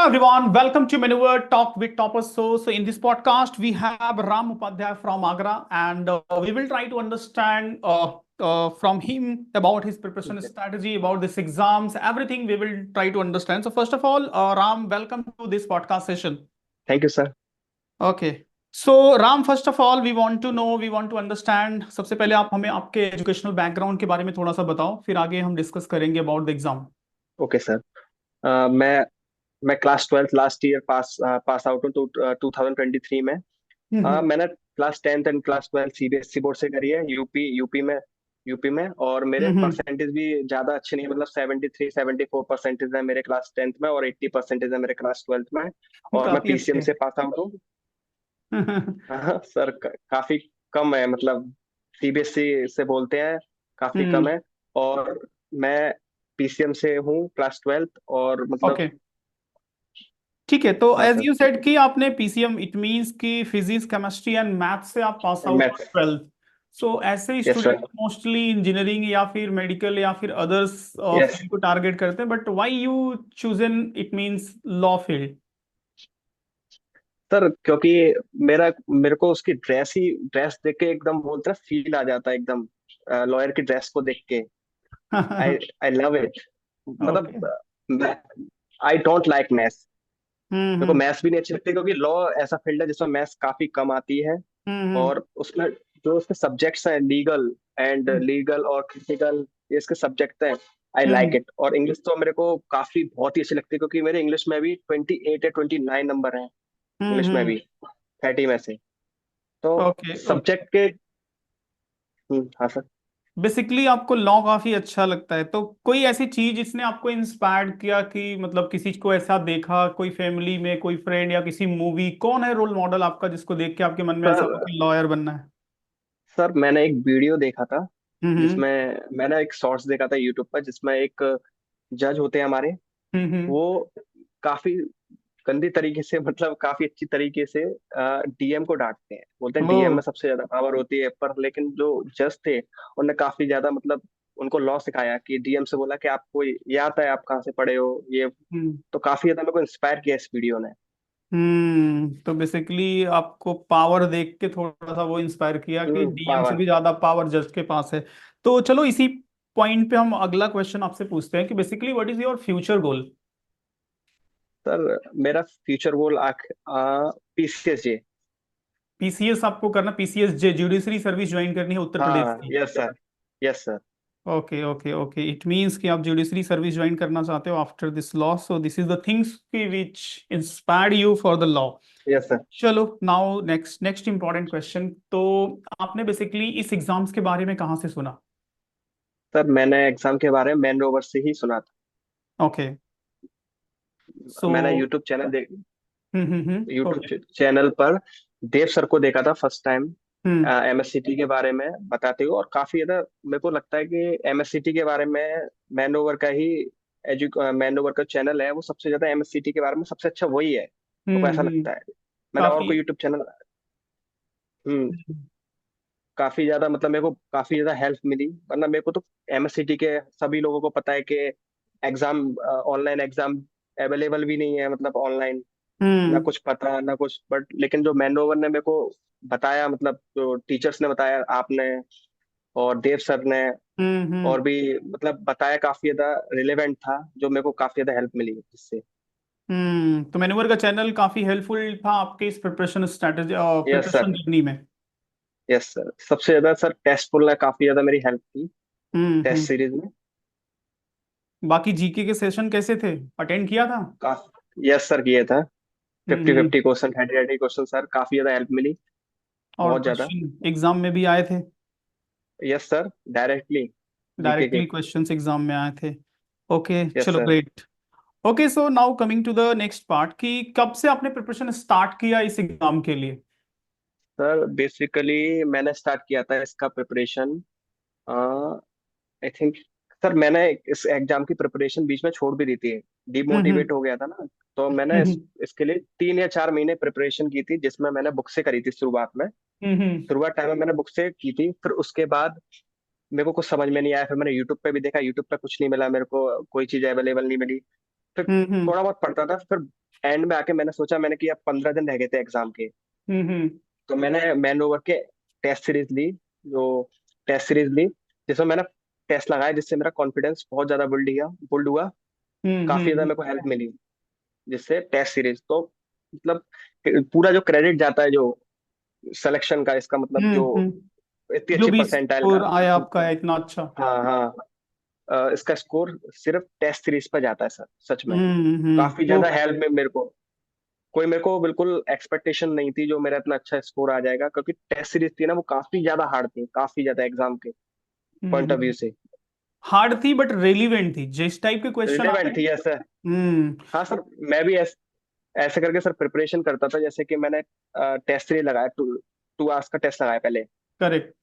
everyone, welcome to Maneuver Talk with Toppers. So in this podcast, we have Ram Upadhyay from Agra, and we will try to understand from him about his preparation strategy, about this exams, everything we will try to understand. So first of all, Ram, welcome to this podcast session. Thank you sir. Okay. So Ram, first of all, we want to know, we want to understand. सबसे पहले आप हमें आपके educational background के बारे में थोड़ा सा बताओ, फिर आगे हम डिस्कस करेंगे about the exam. Okay sir. मैं class 12th last year pass out हूँ तो 2023 में। हम्म. मैंने class 10th and class 12th CBSE board से करी है, यूपी में। और मेरे हम्म. परसेंटेज भी ज्यादा अच्छे नहीं, मतलब 73-74% है मेरे क्लास 10th में और 80% है मेरे क्लास 12th में। और मैं काफी पीसीएम अच्छे. से पास आउट हूँ। हाँ सर, काफी कम है, मतलब सीबीएसई से बोलते हैं काफी कम हम्म. है। और मैं पीसीएम से हूँ क्लास 12th, और मतलब ओके. ठीक है, तो हाँ एज सर। यू सेड कि आपने पीसीएम, इट मींस कि फिजिक्स, केमिस्ट्री एंड मैथ से आप पास आउट मैथ्स। 12th. सो ऐसे yes student sir. Mostly engineering या फिर मेडिकल या फिर अदर्स यस फील्ड को टारगेट करते हैं, but why you chosen it means law field. Sir, क्योंकि मेरे को उसकी ड्रेस देख के एकदम बोलते हैं फील आ जाता है एकदम, लॉयर की ड्रेस को देख के। आई आई लव इट। ओके. मतलब आई डोंट लाइक मैथ्स। मेरे को हम्म. मैथ्स भी नहीं अच्छी लगती, क्योंकि लॉ ऐसा फील्ड है जिसमें मैथ्स काफी कम आती है। हम्म. और उसमें जो उसके सब्जेक्ट्स हैं, लीगल और क्रिटिकल, ये इसके सब्जेक्ट हैं। I like hmm. इट। और इंग्लिश तो मेरे को काफी बहुत ही अच्छी लगती है, क्योंकि मेरे इंग्लिश में भी 28 या 29 नंबर हैं। इंग्लिश में हम्म. भी 30 में से। तो ओके. सब्जेक्ट के। हाँ सर। बेसिकली आपको लॉ काफी अच्छा लगता है, तो कोई ऐसी चीज जिसने आपको इंस्पायर किया कि मतलब किसी को ऐसा देखा, कोई फैमिली में कोई फ्रेंड या किसी मूवी, कौन है रोल मॉडल आपका जिसको देख के आपके मन में ऐसा सर हो कि लॉयर बनना है. सर मैंने एक वीडियो देखा था, हम्म. जिसमें मैंने एक शॉर्ट्स देखा था यूट्यूब पर, जिसमें एक जज होते हैं हमारे। हम्म. वो काफी गंदी तरीके से, मतलब काफी अच्छी तरीके से डीएम को डांटते हैं, बोलते हैं ओ. डीएम में सबसे ज्यादा पावर होती है। पर लेकिन जो जज थे, उन्होंने काफी ज्यादा, मतलब उनको लॉ सिखाया, कि डीएम से बोला कि आपको ये आता है, आप कहाँ से पढ़े हो ये। हम्म. तो काफी ज्यादा मेरे को इंस्पायर किया इस वीडियो ने। तो बेसिकली आपको पावर देख के थोड़ा सा वो इंस्पायर किया कि डीएम से पावर। भी ज्यादा पावर जज के पास है. तो चलो इसी पॉइंट पे हम अगला क्वेश्चन आपसे पूछते हैं कि basically what is your future goal. Sir मेरा फ्यूचर गोल पीसीएसजे। पीसीएस आपको करना, PCS J judiciary service join करनी है उत्तर प्रदेश हाँ, की. Yes sir. Yes sir. Okay okay okay, it means कि आप जुडिशरी सर्विस ज्वाइन करना चाहते हो after this law, so this is the things की which inspired you for the law. Yes sir. चलो now next next important question. तो आपने basically इस एग्जाम्स के बारे में कहाँ से सुना. सर मैंने एग्जाम के बारे में मैन रोवर से ही सुना ओके. था। सो मैंने यूट्यूब ओके. चैनल पर देव सर को देखा था फर्स्ट टाइम, हम्म. एमएससीटी के बारे में बताते हुए। और काफी ज्यादा मेरे को लगता है कि एमएससीटी के बारे में मैन ओवर का ही मैन ओवर का चैनल है, वो सबसे ज्यादा एमएससीटी के बारे में सबसे अच्छा वही है। मेरे को ऐसा हम्म. लगता है। मैंने और काफी. कोई यूट्यूब चैनल। हम्म। काफी ज्यादा, मतलब मेरे को काफी ज्यादा हेल्प मिली, वरना मेरे को तो एमएससीटी के सभी लोगों को पता है कि एग्जाम ऑनलाइन एग्जाम अवेलेबल भी नहीं है, मतलब ऑनलाइन ना हम्म. कुछ पता ना कुछ। बट लेकिन जो मैनोवर ने मेरे को बताया, मतलब जो टीचर्स ने बताया, आपने और देव सर ने हम्म. और भी, मतलब बताया, काफी ज्यादा रिलेवेंट था, जो मेरे को काफी ज्यादा हेल्प मिली जिससे। तो मैन्युअर का चैनल काफी हेल्पफुल था आपके इस preparation strategy, yes preparation sir. Journey में. यस सर, सबसे ज्यादा सर टेस्टफुल ने काफी ज्यादा मेरी हेल्प की टेस्ट हम्म. सीरीज में। बाकी जीके के सेशन कैसे थे, अटेंड किया था. काफी, यस सर, किया था। फिफ्टी हम्म. फिफ्टी क्वेश्चन, 30 क्वेश्चन सर, काफी ज्यादा हेल्प मिली। और बहुत ज्यादा। क्वेश्चन एग्जाम में भी आए थे. यस सर, डायरेक्टली जीके के। डायरेक्टली क्वेश्चंस एग्जाम में आए थे. ओके यस चलो sir. Great. Okay, so now coming to the next part कि कब से आपने प्रिपरेशन स्टार्ट किया इस एग्जाम के लिए. सर बेसिकली मैंने स्टार्ट किया था इसका प्रिपरेशन, आई थिंक। सर मैंने इस एग्जाम की प्रिपरेशन बीच में छोड़ भी दी थी, हम्म. डिमोटिवेट हो गया था ना। तो मैंने हम्म. इसके लिए 3 या 4 महीने प्रिपरेशन की थी, जिसमें मैंने बुक से करी थी शुरुआत में। हम्म. शुरुआत टाइम में मैंने बुक से की थी, फिर उसके बाद मेरे को कुछ समझ में नहीं आया, फिर मैंने यूट्यूब पे भी देखा, यूट्यूब पे कुछ नहीं मिला मेरे को, कोई चीज अवेलेबल नहीं मिली। फिर हम्म. थोड़ा बहुत पढ़ता था, फिर एंड में आके मैंने सोचा, मैंने कि अब 15 दिन रह गए थे एग्जाम के। हम्म। तो मैंने मैन ओवर के टेस्ट सीरीज ली, जो टेस्ट सीरीज ली जिसमें मैंने टेस्ट लगाया, जिससे मेरा कॉन्फिडेंस बहुत ज्यादा बिल्ड हुआ। काफी ज्यादा हम्म। मेरे को हेल्प मिली जिससे टेस्ट सीरीज तो मतलब पूरा जो क्रेडिट जाता है जो सिलेक्शन का, इसका मतलब जो हम्म। इतनी जो अच्छी भी परसेंटाइल का। स्कोर आया आपका है इतना अच्छा। हाँ हाँ। इसका स्कोर सिर्फ टेस्ट सीरीज पर जाता है सर, सच में। काफी तो ज्यादा हेल्प में मेरे को, कोई मेरे को बिल्कुल एक्सपेक्टेशन नहीं थी जो मेरा इतना अच्छा स्कोर आ जाएगा, क्योंकि टेस्ट सीरीज थी ना, वो काफी ज्यादा हार्ड थी, काफी ज्यादा एग्जाम के पॉइंट ऑफ व्यू से हार्ड थी बट रेलिवेंट थी, जिस टाइप के क्वेश्चन आ रहे रिलेवेंट थी, ऐसा। हैं। हाँ सर, मैं भी ऐसे करके सर प्रिपरेशन करता था, जैसे कि मैंने टेस्ट सीरीज लगाया, 2 आवर्स का टेस्ट लगाया पहले। करेक्ट।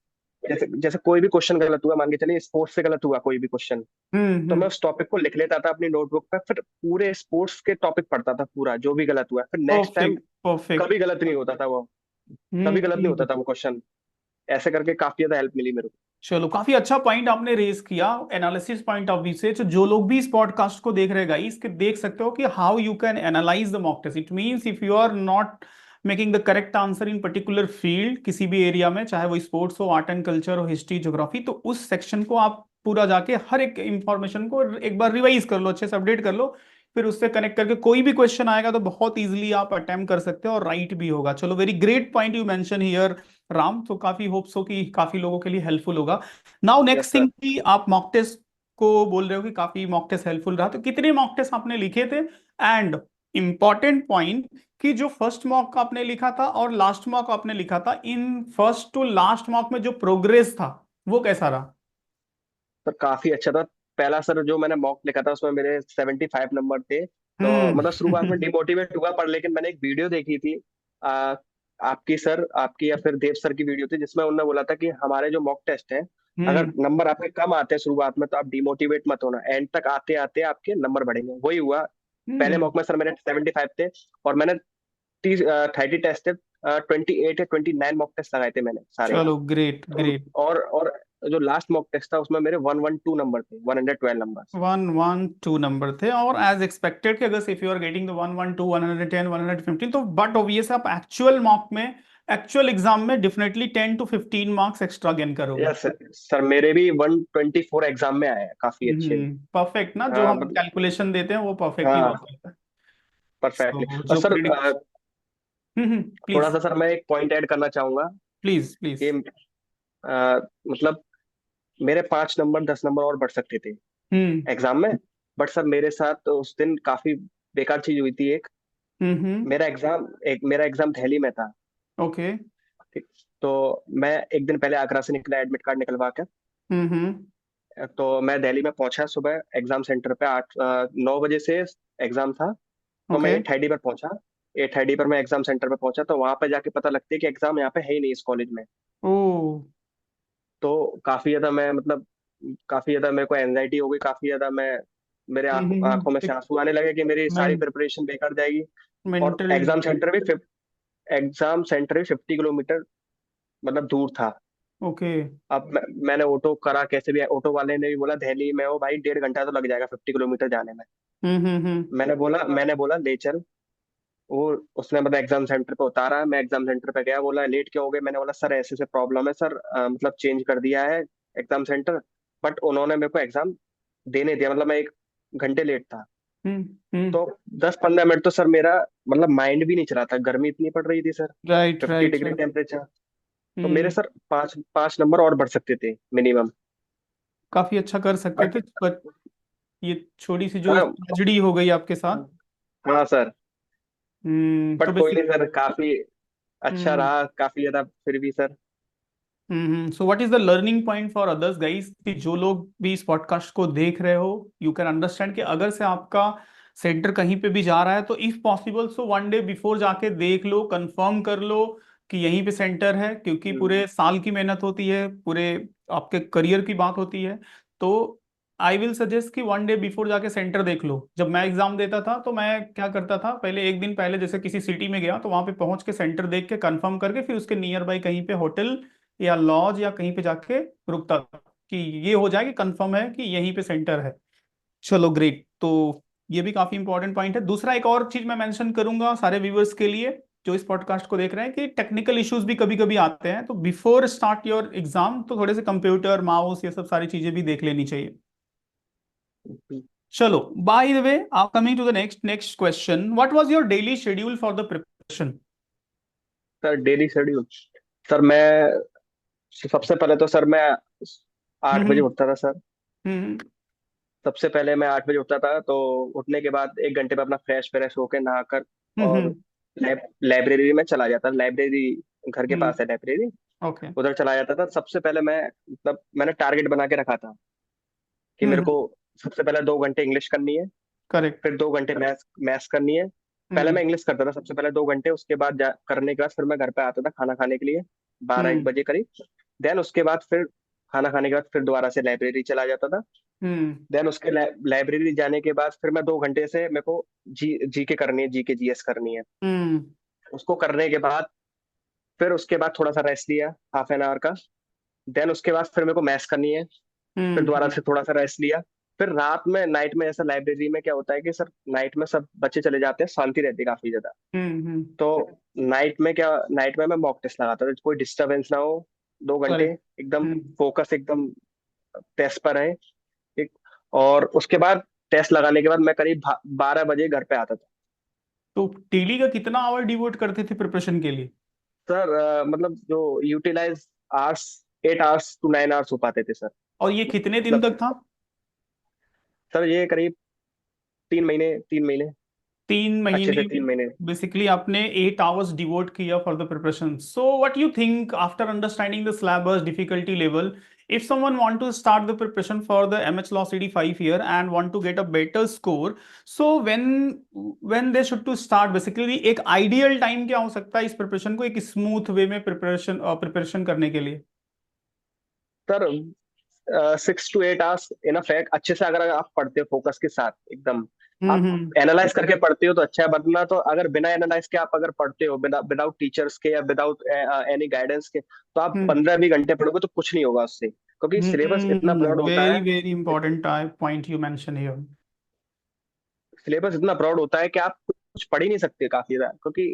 जैसे जैसे कोई भी क्वेश्चन गलत हुआ, मान के चलिए स्पोर्ट्स से गलत हुआ कोई भी क्वेश्चन, तो मैं हम्म। उस टॉपिक को लिख लेता था अपनी नोटबुक पर, फिर पूरे स्पोर्ट्स के टॉपिक पढ़ता था पूरा, जो भी गलत हुआ, फिर नेक्स्ट टाइम परफेक्ट परफेक्ट। कभी गलत नहीं होता था वो, कभी गलत नहीं होता था वो क्वेश्चन। ऐसे करके काफी ज्यादा हेल्प मिली मेरे को। चलो, काफी अच्छा पॉइंट आपने रेज किया एनालिसिस पॉइंट ऑफ व्यू से। तो जो लोग भी इस पॉडकास्ट को देख रहे हैं गाइस, कि देख सकते हो कि how you can analyse the mock test. It means if you are not making the correct answer in particular field, किसी भी एरिया में, चाहे वो स्पोर्ट्स हो, आर्ट एंड कल्चर हो, हिस्ट्री, ज्योग्राफी, तो उस सेक्शन को आप पूरा जाके हर एक इंफॉर्मेशन को एक बार रिवाइज कर लो, अच्छे से अपडेट कर लो। फिर उससे कनेक्ट करके कोई भी क्वेश्चन आएगा तो बहुत इजीली आप अटेम्प्ट कर सकते हो और राइट भी होगा। चलो, very great point you mention here Ram. तो काफी होप्स हो कि काफी लोगों के लिए हेल्पफुल होगा। Now yes next sir. Thing कि आप मॉक टेस्ट को बोल रहे हो कि काफी मॉक टेस्ट हेल्पफुल रहा, तो कितने मॉक टेस्ट आपने लिखे थे? एंड इंपॉर्टेंट पॉइंट कि जो फर्स्ट मॉक आपने लिखा था और लास्ट मॉक आपने लिखा था, in first to last mock में जो प्रोग्रेस था वो कैसा रहा? सर काफी अच्छा था। पहला सर जो मैंने मॉक लिखा था उसमें मेरे 75 नंबर थे। तो मतलब शुरुआत में हम्म। डिमोटिवेट हुआ, पर लेकिन मैंने एक वीडियो देखी थी, आ, आपकी सर, आपकी या फिर देव सर की वीडियो थी, जिसमें उन्होंने बोला था कि हमारे जो मॉक टेस्ट है, अगर हम्म। नंबर आपके कम आते हैं शुरुआत में, तो आप डिमोटिवेट मत होना, एंड तक आते आते आपके नंबर बढ़ेंगे। वही हुआ। पहले हम्म। मॉक में सर मेरे 75 थे, और मैंने 30 टेस्ट थे, 28 या 29 मॉक टेस्ट लगाए थे मैंने सारे। चलो, ग्रेट तो ग्रेट। और जो लास्ट मॉक टेस्ट था उसमें मेरे 112 नंबर थे, 112 नंबर। 112 नंबर थे, और एज एक्सपेक्टेड कि अगर if you are getting the 112, 110, 115, तो बट ऑब्वियस आप एक्चुअल मॉक में, एक्चुअल एग्जाम में definitely 10 to 15 marks extra gain करोगे। यस सर, मेरे भी 124 एग्जाम में आए हैं, काफी अच्छे। परफेक्ट ना, जो हाँ हम मतलब। कैलकुलेशन देते हैं वो परफेक्ट ही हाँ, वर्क करता है। परफेक्टली। सो और जो सर प्रिडिक्ट। थोड़ा प्लीज। सा सर मैं एक पॉइंट ऐड करना चाहूंगा प्लीज प्लीज। कि मतलब मेरे 5 नंबर 10 नंबर और बढ़ सकते थे हम्म। एग्जाम में। बट सर मेरे साथ तो उस दिन काफी बेकार चीज हुई थी एक। हम्म। मेरा एग्जाम दिल्ली में था। ओके। ठीक। तो मैं एक दिन पहले आगरा से निकला, एडमिट कार्ड निकलवा के। हम्म। तो मैं दिल्ली में पहुंचा सुबह एग्जाम सेंटर पे, 9 बजे से एग्जाम था। तो मैं ओके। 8:30 पर पहुंचा। 8:30 पर मैं एग्जाम सेंटर पे पहुंचा, तो वहां पे जाके पता लगती है कि एग्जाम यहाँ पे है ही नहीं इस कॉलेज में। ओ। तो काफी ज्यादा मैं मतलब, काफी ज्यादा मेरे को एनजाइटी हो गई, काफी ज्यादा मैं, मेरे आंखों में से एक आंसू आने लगे कि मेरी सारी प्रिपरेशन बेकार जाएगी। और मेंटल। एग्जाम सेंटर भी 50 किलोमीटर मतलब दूर था। ओके। अब मैंने ऑटो करा, कैसे भी ऑटो वाले ने भी बोला दिल्ली में हो भाई, 1.5 घंटा तो लग जाएगा 50 किलोमीटर जाने में। हम्म। मैंने बोला ले चल। वो उसने मतलब एग्जाम सेंटर पे उतारा, मैं एग्जाम सेंटर पे गया, बोला लेट क्यों हो गए, मैंने बोला सर ऐसे ऐसे प्रॉब्लम है सर, मतलब चेंज कर दिया है एग्जाम सेंटर। बट उन्होंने मेरे को एग्जाम देने दिया, मतलब मैं 1 घंटे लेट था। हम्म। तो 10-15 मिनट तो सर मेरा मतलब माइंड भी नहीं चला था, गर्मी इतनी पड़ रही थी sir, right 50 degree right. Temperature. तो मेरे हम्म। सर पाँच पाँच नंबर और बढ़ सकते थे मिनिमम। काफी अच्छा कर सकते बट थे, बट ये छोटी सी जो हाँ। ट्रेजेडी हो गई आपके साथ। हाँ सर। तो बट कोई बेसिक। नहीं सर, काफी अच्छा हम्म। रहा, काफी ज्यादा फिर भी sir. So what is the learning point for others guys, कि जो लोग भी इस पॉडकास्ट को देख रहे हो, यू कैन अंडरस्टैंड कि अगर से आपका सेंटर कहीं पे भी जा रहा है, तो if possible so one day before जाके देख लो, कंफर्म कर लो कि यहीं पे सेंटर है, क्योंकि हम्म। पूरे साल की मेहनत होती है, पूरे आपके करियर की बात होती है। तो आई विल सजेस्ट कि वन डे बिफोर जाके सेंटर देख लो। जब मैं एग्जाम देता था तो मैं क्या करता था, पहले एक दिन पहले जैसे किसी सिटी में गया तो वहां पे पहुंच के सेंटर देख के कंफर्म करके फिर उसके नियर बाई कहीं पे होटल या लॉज या कहीं पे जाके रुकता था, कि ये हो जाए कि कंफर्म है कि यहीं पे सेंटर है। चलो, ग्रेट। तो ये भी काफी इंपॉर्टेंट पॉइंट है। दूसरा एक और चीज मैं मेंशन करूंगा सारे व्यूअर्स के लिए जो इस पॉडकास्ट को देख रहे हैं कि टेक्निकल इश्यूज भी कभी कभी आते हैं, तो बिफोर स्टार्ट योर एग्जाम तो थोड़े से कंप्यूटर माउस ये सब सारी चीजें भी देख लेनी चाहिए। चलो, by the way, coming to the next question, what was your daily schedule for the preparation? Sir daily schedule, sir मैं सबसे पहले तो सर मैं 8 बजे हम्म उठता था सर। हम्म सबसे पहले मैं 8 बजे उठता था, तो उठने के बाद 1 घंटे में अपना फ्रेश फ्रेश होकर नहाकर और हम्म लाइब्रेरी में चला जाता। लाइब्रेरी घर के हम्म पास है लाइब्रेरी, ओके। उधर चला जाता था। सबसे पहले मैं मतलब मैंने टारगेट बना के रखा था कि मेरे को सबसे पहले 2 घंटे इंग्लिश करनी है, करेक्ट। फिर 2 घंटे मैथ्स मैथ्स करनी है। पहले हम्म मैं इंग्लिश करता था सबसे पहले 2 घंटे, उसके बाद करने के बाद फिर मैं घर पे आता था खाना खाने के लिए 12-1 बजे करीब। देन उसके बाद फिर खाना खाने के बाद फिर दोबारा से लाइब्रेरी चला जाता था। हम्म देन उसके लाइब्रेरी जाने के बाद फिर मैं 2 घंटे से मेरे को जीके करनी है, जीके जीएस करनी है। हम्म उसको करने के बाद फिर उसके बाद थोड़ा सा रेस्ट लिया, ½ एन आवर का। देन उसके बाद फिर मेरे को मैथ्स करनी है, फिर दोबारा हम्म से थोड़ा सा रेस्ट लिया। फिर रात में नाइट में ऐसा लाइब्रेरी में क्या होता है कि सर नाइट में सब बच्चे चले जाते हैं, शांति रहती है काफी ज्यादा। हम्म तो नाइट में मैं मॉक टेस्ट लगाता था, कोई डिस्टरबेंस ना हो। 2 घंटे करेक्ट। एकदम हम्म फोकस, एकदम टेस्ट पर रहे। ठीक। और उसके बाद टेस्ट लगाने के बाद मैं करीब 12 बजे घर पे आता था। तो डेली का कितना आवर डिवोट करते थे प्रिपरेशन के लिए? सर मतलब जो यूटिलाइज आवर्स 8 टू 9 आवर्स हो पाते थे सर। और ये कितने दिन मतलब तक था? सर ये करीब 3 महीने, 3 महीने, तीन अच्छे से महीने 3 महीने। बेसिकली आपने 8 आवर्स डिवोट किया for the preparation. So what you think after understanding the syllabus difficulty level, if someone want to start the preparation for the MH Law CD 5 year and want to get a better score, so when they should to start, basically एक ideal time क्या हो सकता है इस preparation को एक smooth way में preparation करने के लिए? सर 6 to 8 आवर्स इनफ है अच्छे से, अगर आप पढ़ते हो फोकस के साथ एकदम। आप हम्म। एनालाइज करके पढ़ते हो तो अच्छा है, वरना तो अगर बिना एनालाइज के आप अगर पढ़ते हो, विदाउट टीचर्स के या विदाउट एनी गाइडेंस के, तो आप हम्म 15-20 घंटे पढ़ोगे तो कुछ नहीं होगा उससे, क्योंकि सिलेबस इतना ब्रॉड होता वेरी है। Very important point you mention here. Syllabus इतना ब्रॉड होता है कि आप कुछ पढ़ ही नहीं सकते काफी ज्यादा, क्योंकि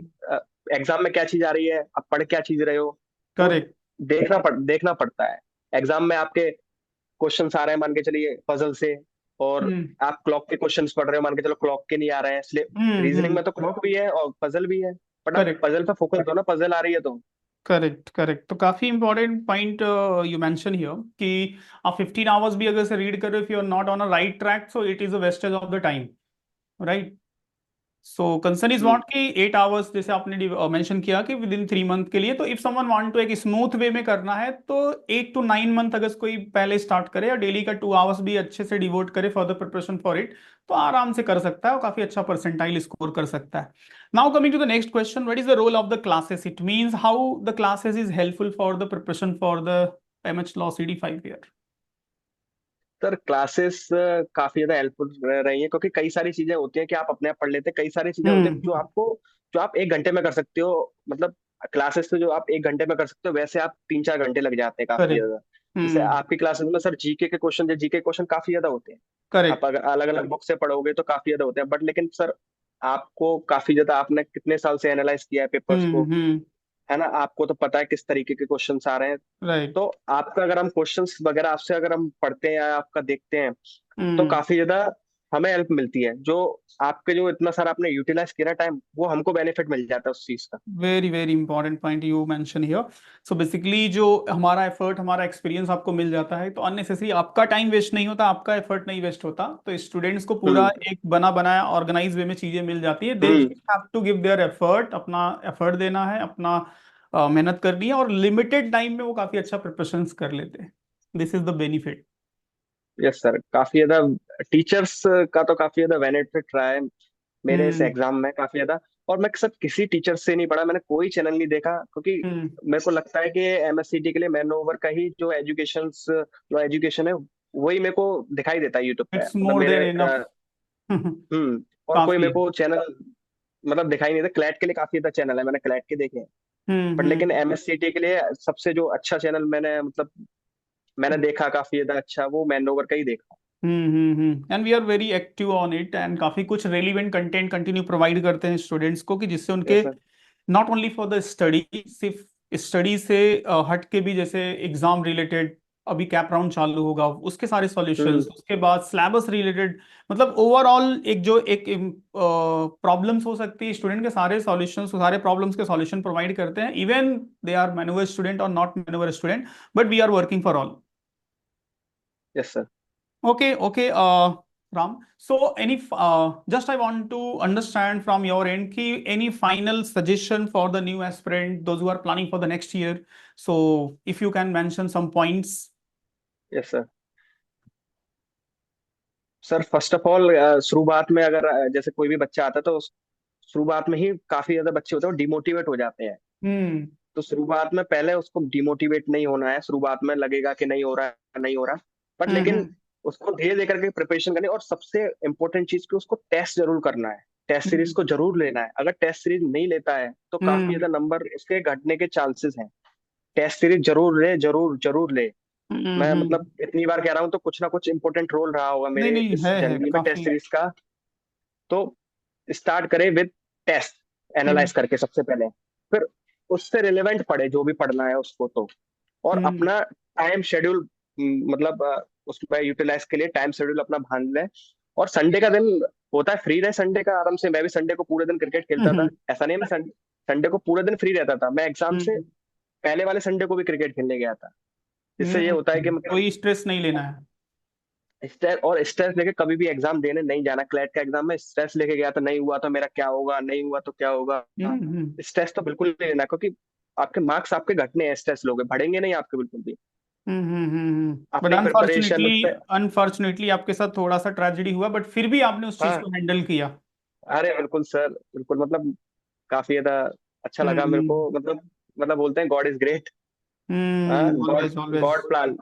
एग्जाम में क्या चीज आ रही है, आप पढ़ क्या चीज रहे हो, वो करेक्ट। देखना पड़ता है। एग्जाम में आपके क्वेश्चन आ रहे हैं मान के चलिए पजल से, और हम्म आप क्लॉक के क्वेश्चंस पढ़ रहे हो, मान के चलो क्लॉक के नहीं आ रहे हैं, इसलिए रीजनिंग हम्म में तो क्लॉक भी है और पजल भी है। बट आप करेक्ट पजल पे फोकस दो ना, पजल आ रही है तो। Correct correct. तो काफी important point you mention here कि आप 15 आवर्स भी अगर से रीड कर रहे हो, if you are not on a right track, so it is a wastage of the time, right? So concern is hmm not कि 8 आवर्स जैसे आपने मेंशन किया कि विद इन 3 मंथ के लिए, तो इफ समवन वांट टू एक smooth way में करना है तो 8 to 9 मंथ अगर कोई पहले स्टार्ट करे और डेली का 2 आवर्स भी अच्छे से डिवोट करे for the preparation for it, तो आराम से कर सकता है और काफी अच्छा परसेंटाइल स्कोर कर सकता है। Now coming to the next question, what is the role of the classes? It means how the classes is helpful for the preparation for the MH law CET 5 year. Sir classes काफी ज्यादा helpful रही है, क्योंकि कई सारी चीजें होती हैं कि आप अपने आप पढ़ लेते हैं, कई सारी चीजें होती हैं जो हम्म आपको, जो आप 1 घंटे में कर सकते हो। मतलब क्लासेस तो जो आप 1 घंटे में कर सकते हो, वैसे आप 3-4 घंटे लग जाते हैं काफी करेक्ट। ज्यादा। जैसे हम्म आपकी क्लासेस में सर जीके क्वेश्चन काफी ज्यादा होते हैं। आप करेक्ट। अगर अलग अलग बुक से पढ़ोगे तो काफी ज्यादा होते हैं, बट लेकिन सर आपको काफी ज्यादा, आपने कितने साल से एनालाइज किया है पेपर्स को, हम्म। है ना, आपको तो पता है किस तरीके के क्वेश्चंस आ रहे हैं। राइट। तो आपका अगर हम क्वेश्चंस वगैरह आपसे अगर हम पढ़ते हैं या आपका देखते हैं, तो हम्म काफी ज्यादा हमें हेल्प मिलती है। जो आपके जो इतना सारा आपने यूटिलाइज किया टाइम, वो हमको बेनिफिट मिल जाता है उस चीज का। Very very important point you mention here. So basically जो हमारा एफर्ट हमारा एक्सपीरियंस आपको मिल जाता है तो अननेसेसरी आपका टाइम वेस्ट नहीं होता, आपका एफर्ट नहीं वेस्ट होता, तो स्टूडेंट्स को पूरा हम्म एक बना बनाया ऑर्गेनाइज वे में चीजें मिल जाती है। They hmm have to give their effort, अपना एफर्ट देना है, अपना मेहनत करनी है, और लिमिटेड टाइम में वो काफी अच्छा प्रिपरेशन कर लेते हैं। This is the benefit. Yes sir, काफी ज्यादा टीचर्स का तो काफी ज्यादा बेनिफिट रहा है मेरे इस हम्म एग्जाम में काफी ज्यादा। और मैं सर किसी टीचर से नहीं पढ़ा, मैंने कोई चैनल नहीं देखा, क्योंकि हम्म मेरे को लगता है कि एमएससीटी के लिए मैन ओवर का ही जो एजुकेशन है वही मेरे को दिखाई देता है यूट्यूब पे, इट्स मतलब मोर देन मेरे इनफ। और कोई काफी मेरे है। को चैनल मतलब दिखाई नहीं देता। क्लैट के लिए काफी ज्यादा चैनल है, मैंने क्लैट के देखे हैं, बट लेकिन हम्म। एमएससीटी के लिए सबसे जो अच्छा चैनल मैंने देखा काफी ज्यादा अच्छा, वो मैन ओवर का ही देखा। And we are very active on it, and काफी कुछ रेलिवेंट कंटेंट कंटिन्यू प्रोवाइड करते हैं स्टूडेंट्स को, कि जिससे उनके yes sir. Not only for the study, सिर्फ स्टडी से हट के भी, जैसे एग्जाम रिलेटेड अभी कैप राउंड चालू होगा, उसके सारे सॉल्यूशंस, उसके बाद सिलेबस रिलेटेड, मतलब ओवरऑल एक जो एक प्रॉब्लम्स हो सकती है स्टूडेंट के, सारे सॉल्यूशंस, सारे प्रॉब्लम्स के सॉल्यूशन प्रोवाइड करते हैं, even they are manual student और not manual student, but we are working for all. Yes sir. Okay, okay, Ram. So, just I want to understand from your end, any final suggestion for the new aspirant, those who are planning for the next year. So, if you can mention some points. Yes sir. Sir first of all शुरुआत में अगर जैसे कोई भी बच्चा आता है तो शुरुआत में ही काफी ज्यादा बच्चे होते हैं वो डिमोटिवेट हो जाते हैं। Hmm. तो शुरुआत में पहले उसको डिमोटिवेट नहीं होना है। शुरुआत में लगेगा कि नहीं हो रहा नहीं हो रहा, बट लेकिन Hmm. उसको धीरे धीरे करके प्रिपरेशन करनी है। और सबसे इम्पोर्टेंट चीज कि उसको टेस्ट जरूर करना है, टेस्ट सीरीज Hmm. को जरूर लेना है। अगर टेस्ट सीरीज नहीं लेता है तो काफी Hmm. ज्यादा नंबर उसके घटने के चांसेस हैं। टेस्ट सीरीज जरूर ले, जरूर जरूर ले। मैं Hmm. मतलब इतनी बार कह रहा हूँ तो कुछ ना कुछ इंपॉर्टेंट रोल रहा होगा नहीं मेरे नहीं, इस है जर्नी में टेस्ट काफी. सीरीज का। तो स्टार्ट करें विद टेस्ट, Hmm. एनालाइज करके सबसे पहले। फिर उससे रिलेवेंट पढ़े जो भी पढ़ना है उसको। तो और Hmm. अपना टाइम शेड्यूल, मतलब उसमें यूटिलाइज के लिए टाइम शेड्यूल अपना बांध लें। और संडे का दिन होता है फ्री रहे, संडे का आराम से। मैं भी संडे को पूरे दिन क्रिकेट खेलता था, Hmm. ऐसा नहीं है। मैं संडे को पूरे दिन फ्री रहता था। मैं एग्जाम से Hmm. पहले वाले संडे को भी क्रिकेट खेलने गया था। इससे ये Hmm. होता है कि मतलब कोई स्ट्रेस नहीं लेना है. स्ट्रेस लेके कभी भी एग्जाम देने नहीं जाना। क्लैट का एग्जाम में स्ट्रेस लेके गया तो नहीं हुआ तो मेरा क्या होगा, नहीं हुआ तो क्या होगा। Hmm. स्ट्रेस तो बिल्कुल नहीं लेना, क्योंकि आपके मार्क्स आपके घटने हैं। स्ट्रेस लोगे बढ़ेंगे नहीं आपके बिल्कुल भी। बट अपनी प्रिपरेशन अनफॉर्चुनेटली, उस पर। अनफॉर्चुनेटली आपके साथ थोड़ा सा ट्रेजेडी हुआ, बट फिर भी आपने उस चीज हाँ, को हैंडल किया. अरे बिल्कुल सर, बिल्कुल। मतलब काफी ज्यादा अच्छा लगा मेरे हम्म. को। मतलब बोलते हैं God is great. God, always always. God plan,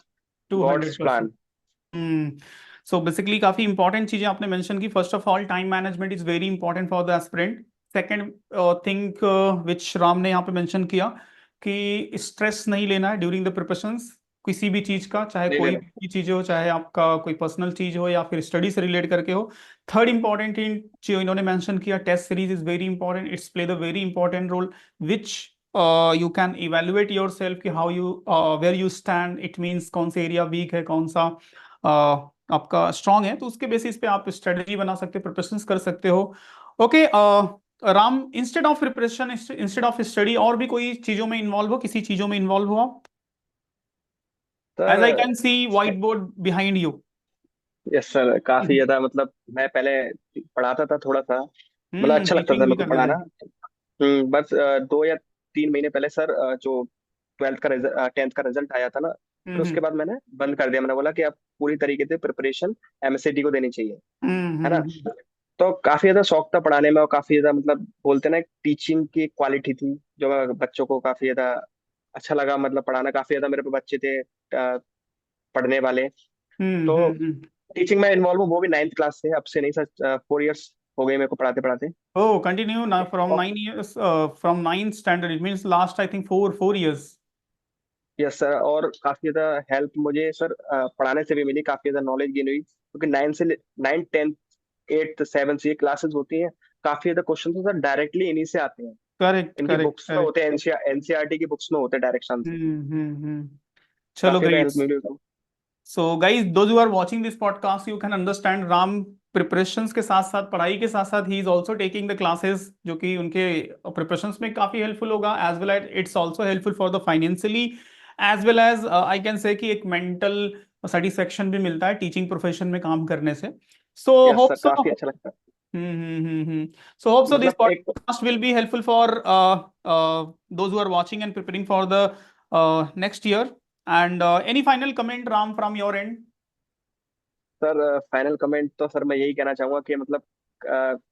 to God's hundred plan. Percent so basically काफी इंपॉर्टेंट चीजें आपने मेंशन की. First of all, time management is very important for the aspirant. Second thing which Ram ने यहाँ पे mention किया, कि stress नहीं लेना है ड्यूरिंग द प्रिपरेशंस किसी भी चीज का, चाहे नहीं कोई लेना। भी चीज हो, चाहे आपका कोई पर्सनल चीज हो या फिर स्टडी से रिलेट करके हो. थर्ड इंपॉर्टेंट थिंग जो इन्होंने मेंशन किया, test series is very important. It's play the very important role which you can evaluate your self, कि how you where you stand. It means कौन सा एरिया वीक है, कौन सा आपका स्ट्रांग है, तो उसके बेसिस पे आप स्ट्रेटजी बना सकते हो, प्रिपरेशंस कर सकते हो. Okay Ram, instead of preparation, instead of study, और भी कोई चीजों में इन्वॉल्व हो, किसी चीजों में इन्वॉल्व हो आप? Sir as I can see white board behind you. Yes sir, काफी ज्यादा मतलब मैं पहले पढ़ाता था थोड़ा सा। मतलब अच्छा लगता था टीचिंग मेरे भी को कर रहे पढ़ाना। थे. बस 2 या 3 महीने पहले सर, जो ट्वेल्थ का 10th का रिजल्ट आया था ना, फिर हम्म. उसके बाद मैंने बंद कर दिया। मैंने बोला कि अब पूरी तरीके से प्रिपरेशन एमएससीटी को देनी चाहिए, है ना। हम्म. तो काफी ज्यादा शौक था पढ़ाने में, और काफी ज्यादा मतलब बोलते हैं ना, टीचिंग की क्वालिटी थी जो मैं बच्चों को काफी ज्यादा अच्छा लगा। मतलब पढ़ाना काफी ज्यादा, मेरे पे बच्चे थे पढ़ने वाले। तो टीचिंग में इन्वॉल्व हूँ, वो भी 9th क्लास से। अब से नहीं सर, 4 years हो गए मेरे को पढ़ाते पढ़ाते। Oh, continue now from और 9 years, from ninth standard. It means last, I think, four years. Yes sir, और काफी ज्यादा हेल्प मुझे सर पढ़ाने से भी मिली। काफी ज्यादा नॉलेज गेन हुई, क्योंकि 9th 10th 8th 7th ये क्लासेस होती हैं। काफी ज्यादा क्वेश्चन तो सर डायरेक्टली इन्हीं से आते हैं। Correct, इनकी correct, बुक्स में correct. होते हैं, एनसीईआरटी की बुक्स में होते हैं डायरेक्ट आंसर। हम्म. चलो, काफी ज्यादा ग्रेट. हेल्प मिली। So guys, those who are watching this podcast, you can understand Ram preparations के साथ साथ, पढ़ाई के साथ साथ, he is also taking the classes, जो कि उनके preparations में काफी helpful होगा, as well as it's also helpful for the financially, as well as I can say कि एक mental satisfaction भी मिलता है टीचिंग प्रोफेशन में काम करने से. So yes hope sir, so. काफी अच्छा लगता है। So hope so this मतलब एक podcast will be helpful for those who are watching and preparing for the next year. And any final comment, Ram, from your end? Sir final comment तो sir मैं यही कहना चाहूंगा कि मतलब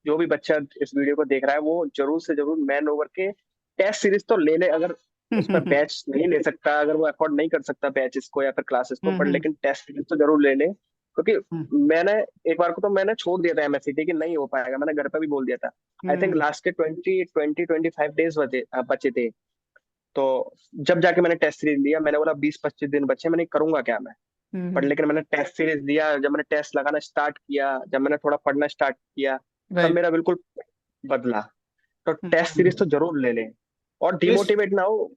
जो भी बच्चा इस वीडियो को देख रहा है वो जरूर से जरूर मैन ओवर के टेस्ट सीरीज तो ले ले। अगर उस पर बैच नहीं ले सकता, अगर वो अफोर्ड नहीं कर सकता बैचेस को या फिर क्लासेस को, पर हम्म. लेकिन टेस्ट सीरीज तो जरूर ले ले। क्योंकि मैंने एक बार को तो मैंने छोड़ दिया था एमएससीटी कि नहीं हो पाएगा। मैंने घर पे भी बोल दिया था। आई थिंक लास्ट के 25 डेज बचे थे। तो जब जाके मैंने टेस्ट सीरीज लिया, मैंने बोला 20-25 दिन बचे, मैंने करूंगा क्या मैं। पर लेकिन मैंने टेस्ट सीरीज दिया, जब मैंने टेस्ट लगाना स्टार्ट किया, जब मैंने थोड़ा पढ़ना स्टार्ट किया, तब राइट। मेरा बिल्कुल बदला। तो टेस्ट सीरीज तो जरूर ले लें, और डिमोटिवेट ना हो।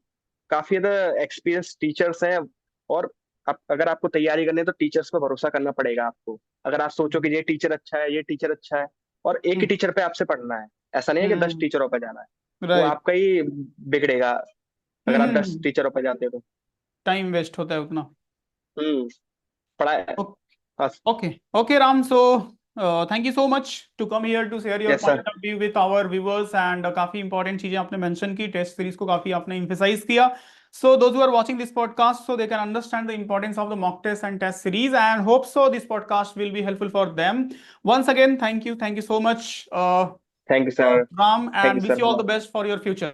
काफी ज्यादा एक्सपीरियंस टीचर्स हैं, और अगर आपको तैयारी करनी है तो टीचर्स पे भरोसा करना पड़ेगा आपको। अगर आप सोचो कि ये टीचर अच्छा है, ये टीचर अच्छा है, और एक ही टीचर पे आपसे पढ़ना है, ऐसा नहीं है कि 10 टीचरों पे जाना है, वो राइट। आपका ही बिगड़ेगा अगर आप 10 टीचरों पे जाते हो तो। टाइम वेस्ट होता है उतना। हम्म। पढ़ाई। हाँ। Okay. Okay, Ram. So, thank you so much to come here to share your yes point sir. of view with our viewers and काफी important चीजें आपने mention की, टेस्ट सीरीज को काफी आपने emphasize किया. So those who are watching this podcast, so they can understand the importance of the mock test and test series, and hope so this podcast will be helpful for them. Once again, thank you so much, thank you sir. Ram, thank you and wish sir. you all the best for your future.